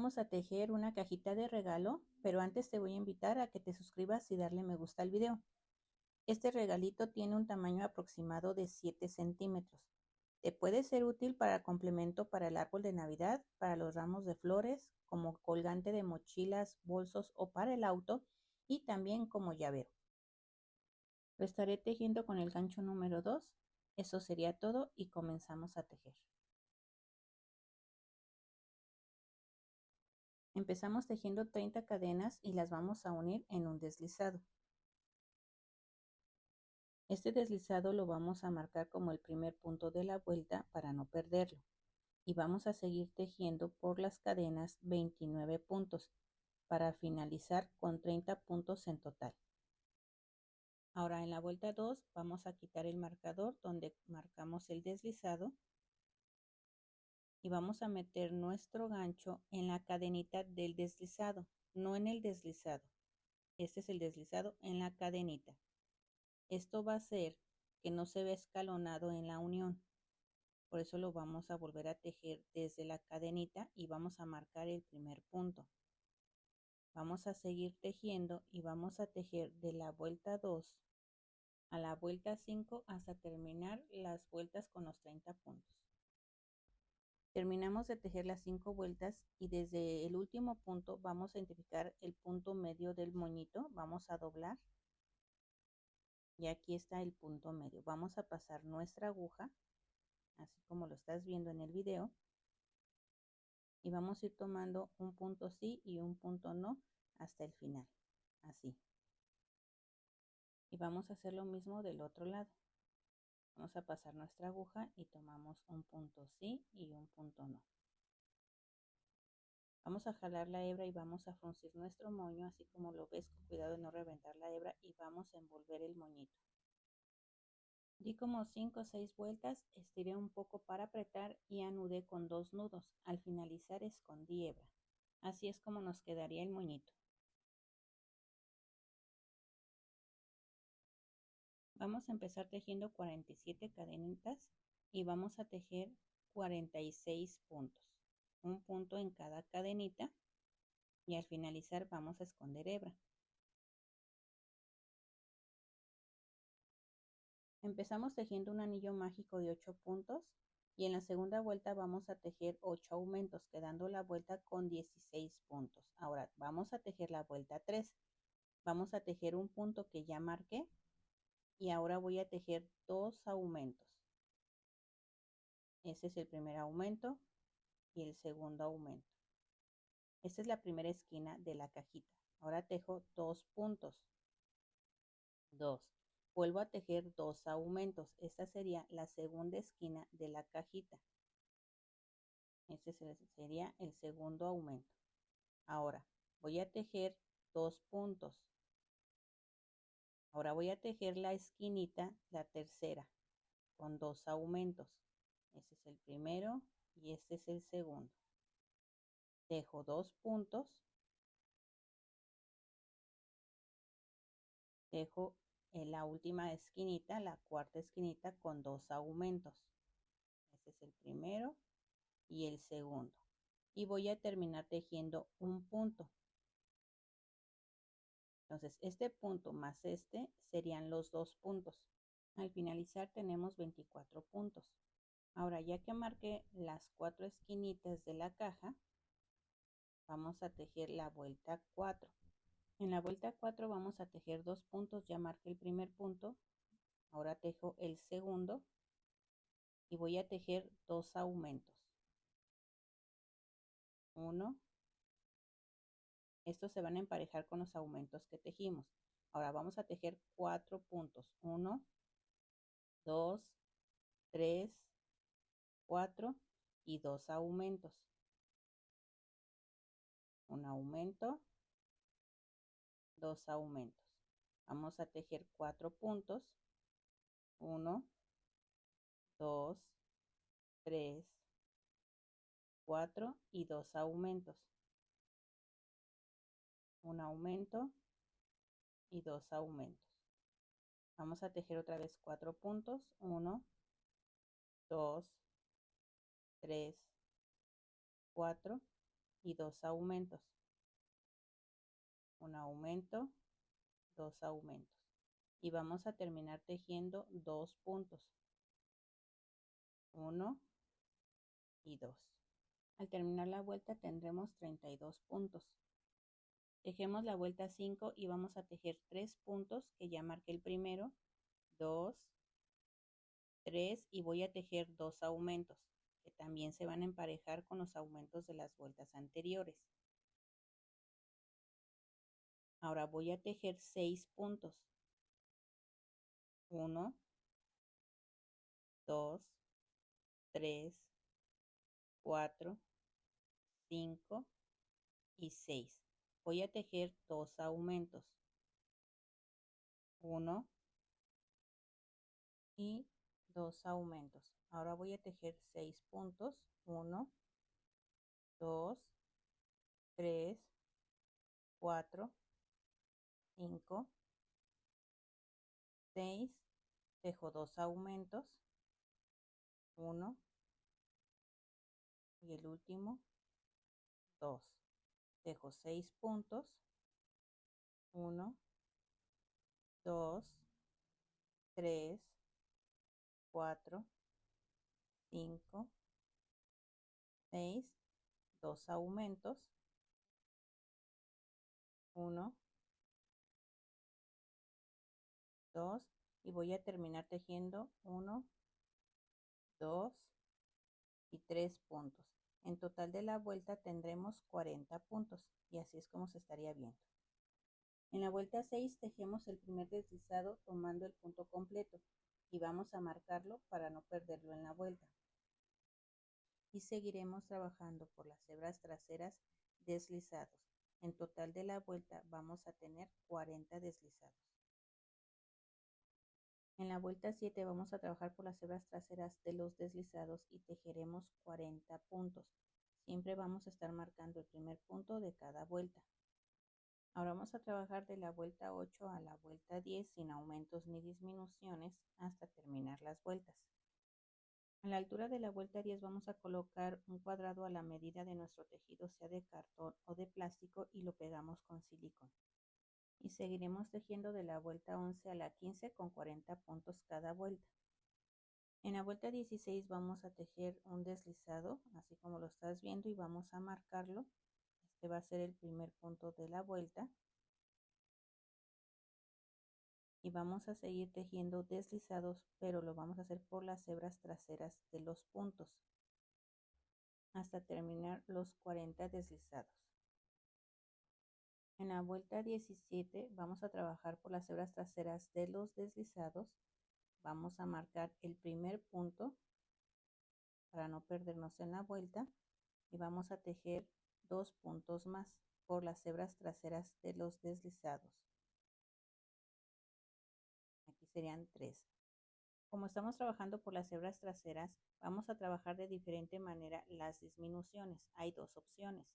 vamos a tejer una cajita de regalo, pero antes te voy a invitar a que te suscribas y darle me gusta al video. Este regalito tiene un tamaño aproximado de 7 centímetros. Te puede ser útil para complemento para el árbol de Navidad, para los ramos de flores, como colgante de mochilas, bolsos o para el auto, y también como llavero. Lo estaré tejiendo con el gancho número 2. Eso sería todo y comenzamos a tejer. Empezamos tejiendo 30 cadenas y las vamos a unir en un deslizado. Este deslizado lo vamos a marcar como el primer punto de la vuelta para no perderlo. Y vamos a seguir tejiendo por las cadenas 29 puntos para finalizar con 30 puntos en total. Ahora en la vuelta 2 vamos a quitar el marcador donde marcamos el deslizado y vamos a meter nuestro gancho en la cadenita del deslizado, no en el deslizado. Este es el deslizado en la cadenita. Esto va a hacer que no se vea escalonado en la unión. Por eso lo vamos a volver a tejer desde la cadenita y vamos a marcar el primer punto. Vamos a seguir tejiendo y vamos a tejer de la vuelta 2 a la vuelta 5 hasta terminar las vueltas con los 30 puntos. Terminamos de tejer las 5 vueltas y desde el último punto vamos a identificar el punto medio del moñito. Vamos a doblar y aquí está el punto medio. Vamos a pasar nuestra aguja, así como lo estás viendo en el video, y vamos a ir tomando un punto sí y un punto no hasta el final, así. Y vamos a hacer lo mismo del otro lado. Vamos a pasar nuestra aguja y tomamos un punto sí y un punto no. Vamos a jalar la hebra y vamos a fruncir nuestro moño, así como lo ves, con cuidado de no reventar la hebra, y vamos a envolver el moñito. Di como 5 o 6 vueltas, estiré un poco para apretar y anudé con 2 nudos. Al finalizar escondí hebra. Así es como nos quedaría el moñito. Vamos a empezar tejiendo 47 cadenitas y vamos a tejer 46 puntos. Un punto en cada cadenita y al finalizar vamos a esconder hebra. Empezamos tejiendo un anillo mágico de 8 puntos y en la segunda vuelta vamos a tejer 8 aumentos, quedando la vuelta con 16 puntos. Ahora vamos a tejer la vuelta 3. Vamos a tejer un punto que ya marqué y ahora voy a tejer 2 aumentos. Este es el primer aumento y el segundo aumento. Esta es la primera esquina de la cajita. Ahora tejo 2 puntos. 2. Vuelvo a tejer 2 aumentos. Esta sería la segunda esquina de la cajita. Este sería el segundo aumento. Ahora voy a tejer 2 puntos. Ahora voy a tejer la esquinita, la tercera, con 2 aumentos. Este es el primero y este es el segundo. Tejo 2 puntos. Tejo en la última esquinita, la cuarta esquinita, con 2 aumentos. Este es el primero y el segundo. Y voy a terminar tejiendo un punto. Entonces, este punto más este serían los 2 puntos. Al finalizar tenemos 24 puntos. Ahora, ya que marqué las 4 esquinitas de la caja, vamos a tejer la vuelta 4. En la vuelta 4 vamos a tejer 2 puntos. Ya marqué el primer punto. Ahora tejo el segundo y voy a tejer 2 aumentos. 1. Estos se van a emparejar con los aumentos que tejimos. Ahora vamos a tejer 4 puntos. 1, 2, 3, 4 y 2 aumentos. Un aumento, 2 aumentos. Vamos a tejer 4 puntos. 1, 2, 3, 4 y 2 aumentos. Un aumento y 2 aumentos. Vamos a tejer otra vez 4 puntos. 1, 2, 3, 4 y 2 aumentos, un aumento, 2 aumentos, y vamos a terminar tejiendo 2 puntos, 1 y 2. Al terminar la vuelta tendremos 32 puntos. Tejemos la vuelta 5 y vamos a tejer 3 puntos que ya marqué el primero, 2, 3 y voy a tejer 2 aumentos que también se van a emparejar con los aumentos de las vueltas anteriores. Ahora voy a tejer 6 puntos, 1, 2, 3, 4, 5 y 6. Voy a tejer 2 aumentos, 1 y 2 aumentos. Ahora voy a tejer 6 puntos, 1, 2, 3, 4, 5, 6, tejo 2 aumentos, 1 y el último 2. Tejo 6 puntos, 1, 2, 3, 4, 5, 6, 2 aumentos, 1, 2 y voy a terminar tejiendo 1, 2 y 3 puntos. En total de la vuelta tendremos 40 puntos y así es como se estaría viendo. En la vuelta 6 tejemos el primer deslizado tomando el punto completo y vamos a marcarlo para no perderlo en la vuelta. Y seguiremos trabajando por las hebras traseras deslizados. En total de la vuelta vamos a tener 40 deslizados. En la vuelta 7 vamos a trabajar por las hebras traseras de los deslizados y tejeremos 40 puntos. Siempre vamos a estar marcando el primer punto de cada vuelta. Ahora vamos a trabajar de la vuelta 8 a la vuelta 10 sin aumentos ni disminuciones hasta terminar las vueltas. A la altura de la vuelta 10 vamos a colocar un cuadrado a la medida de nuestro tejido, sea de cartón o de plástico, y lo pegamos con silicón. Y seguiremos tejiendo de la vuelta 11 a la 15 con 40 puntos cada vuelta. En la vuelta 16 vamos a tejer un deslizado, así como lo estás viendo, y vamos a marcarlo. Este va a ser el primer punto de la vuelta. Y vamos a seguir tejiendo deslizados, pero lo vamos a hacer por las hebras traseras de los puntos hasta terminar los 40 deslizados. En la vuelta 17 vamos a trabajar por las hebras traseras de los deslizados. Vamos a marcar el primer punto para no perdernos en la vuelta y vamos a tejer 2 puntos más por las hebras traseras de los deslizados. Aquí serían 3. Como estamos trabajando por las hebras traseras, vamos a trabajar de diferente manera las disminuciones. Hay 2 opciones.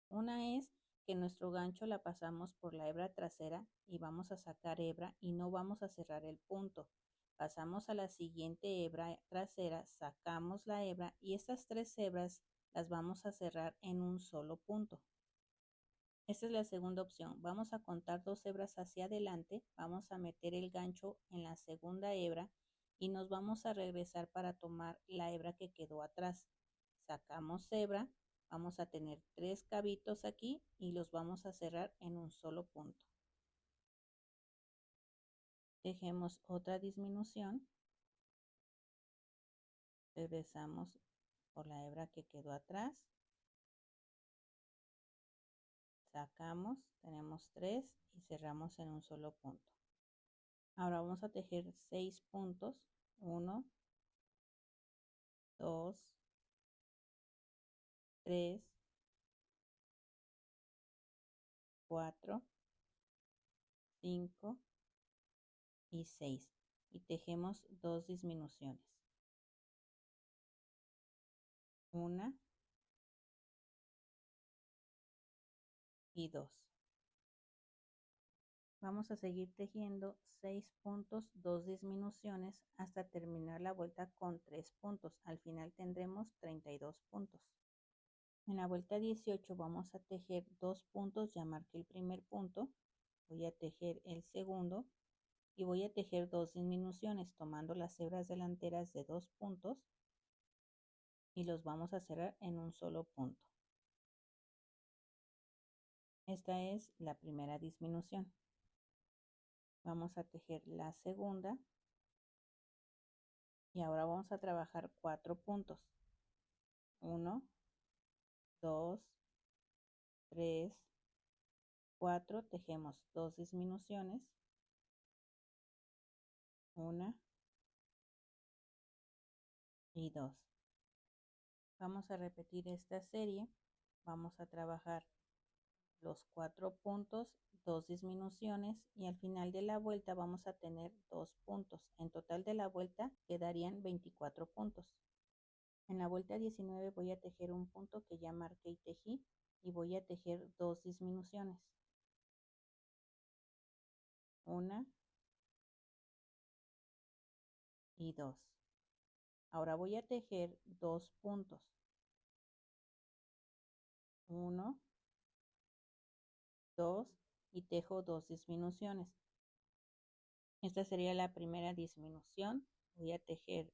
Una es que nuestro gancho la pasamos por la hebra trasera y vamos a sacar hebra y no vamos a cerrar el punto. Pasamos a la siguiente hebra trasera, sacamos la hebra y estas 3 hebras las vamos a cerrar en un solo punto. Esta es la segunda opción. Vamos a contar 2 hebras hacia adelante, vamos a meter el gancho en la segunda hebra y nos vamos a regresar para tomar la hebra que quedó atrás. Sacamos hebra, vamos a tener 3 cabitos aquí y los vamos a cerrar en un solo punto. Tejemos otra disminución, regresamos por la hebra que quedó atrás, sacamos, tenemos 3 y cerramos en un solo punto. Ahora vamos a tejer 6 puntos, 1, 2, 3, 4, 5 y 6 y tejemos 2 disminuciones, 1 y 2. Vamos a seguir tejiendo 6 puntos, 2 disminuciones hasta terminar la vuelta con 3 puntos. Al final tendremos 32 puntos. En la vuelta 18 vamos a tejer 2 puntos, ya marqué el primer punto, voy a tejer el segundo y voy a tejer 2 disminuciones tomando las hebras delanteras de 2 puntos y los vamos a cerrar en un solo punto. Esta es la primera disminución. Vamos a tejer la segunda y ahora vamos a trabajar 4 puntos. 1, 2, 3, 4, tejemos 2 disminuciones, 1 y 2. Vamos a repetir esta serie, vamos a trabajar los 4 puntos, 2 disminuciones y al final de la vuelta vamos a tener 2 puntos. En total de la vuelta quedarían 24 puntos. En la vuelta 19 voy a tejer un punto que ya marqué y tejí y voy a tejer 2 disminuciones. 1 y 2. Ahora voy a tejer 2 puntos. 1, 2 y tejo 2 disminuciones. Esta sería la primera disminución. Voy a tejer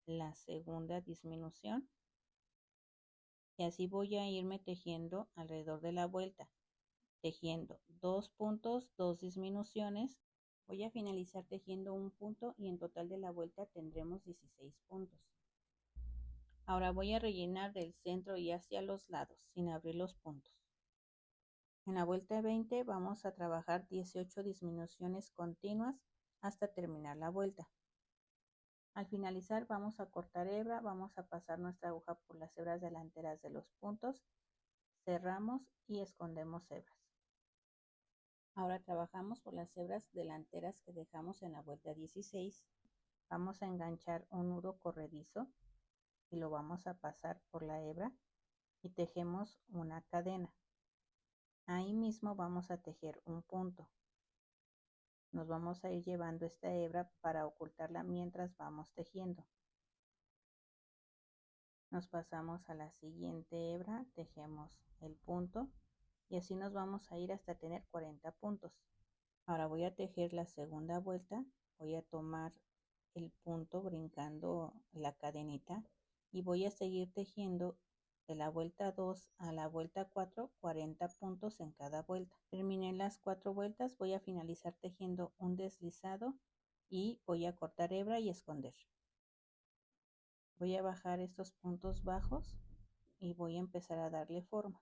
la segunda disminución y así voy a irme tejiendo alrededor de la vuelta, tejiendo 2 puntos, 2 disminuciones. Voy a finalizar tejiendo un punto y en total de la vuelta tendremos 16 puntos. Ahora voy a rellenar del centro y hacia los lados sin abrir los puntos. En la vuelta 20 vamos a trabajar 18 disminuciones continuas hasta terminar la vuelta. Al finalizar vamos a cortar hebra, vamos a pasar nuestra aguja por las hebras delanteras de los puntos, cerramos y escondemos hebras. Ahora trabajamos por las hebras delanteras que dejamos en la vuelta 16. Vamos a enganchar un nudo corredizo y lo vamos a pasar por la hebra y tejemos una cadena. Ahí mismo vamos a tejer un punto. Nos vamos a ir llevando esta hebra para ocultarla mientras vamos tejiendo. Nos pasamos a la siguiente hebra, tejemos el punto y así nos vamos a ir hasta tener 40 puntos. Ahora voy a tejer la segunda vuelta, voy a tomar el punto brincando la cadenita y voy a seguir tejiendo de la vuelta 2 a la vuelta 4, 40 puntos en cada vuelta. Terminé las 4 vueltas, voy a finalizar tejiendo un deslizado y voy a cortar hebra y esconder. Voy a bajar estos puntos bajos y voy a empezar a darle forma.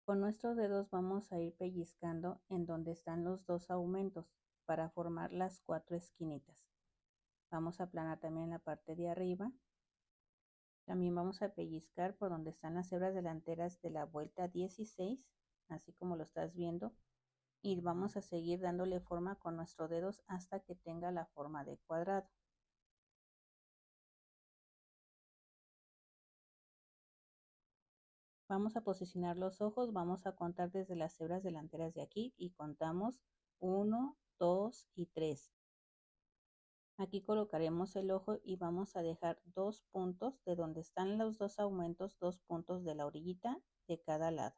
Con nuestros dedos vamos a ir pellizcando en donde están los 2 aumentos para formar las 4 esquinitas. Vamos a aplanar también la parte de arriba. También vamos a pellizcar por donde están las hebras delanteras de la vuelta 16, así como lo estás viendo. Y vamos a seguir dándole forma con nuestros dedos hasta que tenga la forma de cuadrado. Vamos a posicionar los ojos, vamos a contar desde las hebras delanteras de aquí y contamos 1, 2 y 3. Aquí colocaremos el ojo y vamos a dejar 2 puntos de donde están los 2 aumentos, 2 puntos de la orillita de cada lado.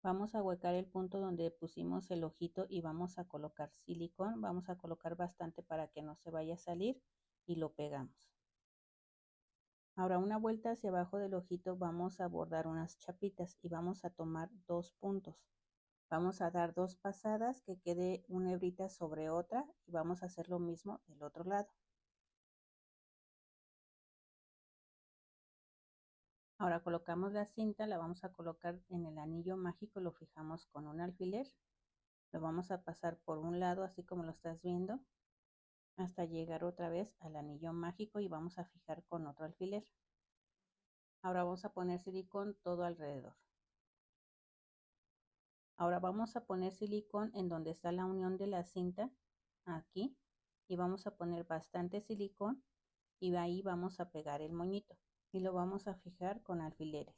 Vamos a huecar el punto donde pusimos el ojito y vamos a colocar silicón. Vamos a colocar bastante para que no se vaya a salir y lo pegamos. Ahora una vuelta hacia abajo del ojito vamos a bordar unas chapitas y vamos a tomar 2 puntos. Vamos a dar 2 pasadas que quede una hebrita sobre otra y vamos a hacer lo mismo del otro lado. Ahora colocamos la cinta, la vamos a colocar en el anillo mágico, lo fijamos con un alfiler. Lo vamos a pasar por un lado así como lo estás viendo hasta llegar otra vez al anillo mágico y vamos a fijar con otro alfiler. Ahora vamos a poner silicón todo alrededor. Ahora vamos a poner silicón en donde está la unión de la cinta, aquí, y vamos a poner bastante silicón y ahí vamos a pegar el moñito y lo vamos a fijar con alfileres.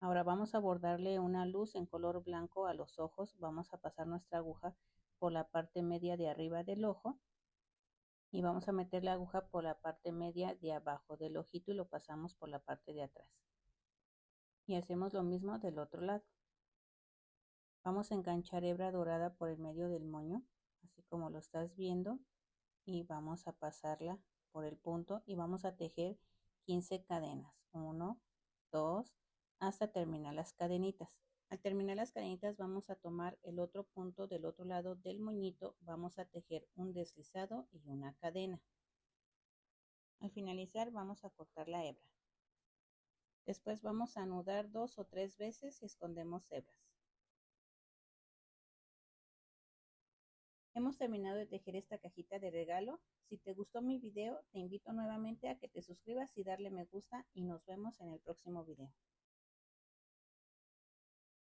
Ahora vamos a bordarle una luz en color blanco a los ojos. Vamos a pasar nuestra aguja por la parte media de arriba del ojo y vamos a meter la aguja por la parte media de abajo del ojito y lo pasamos por la parte de atrás. Y hacemos lo mismo del otro lado. Vamos a enganchar hebra dorada por el medio del moño, así como lo estás viendo, y vamos a pasarla por el punto y vamos a tejer 15 cadenas. 1, 2, hasta terminar las cadenitas. Al terminar las cadenitas vamos a tomar el otro punto del otro lado del moñito, vamos a tejer un deslizado y una cadena. Al finalizar vamos a cortar la hebra. Después vamos a anudar 2 o 3 veces y escondemos hebras. Hemos terminado de tejer esta cajita de regalo. Si te gustó mi video, te invito nuevamente a que te suscribas y darle me gusta y nos vemos en el próximo video.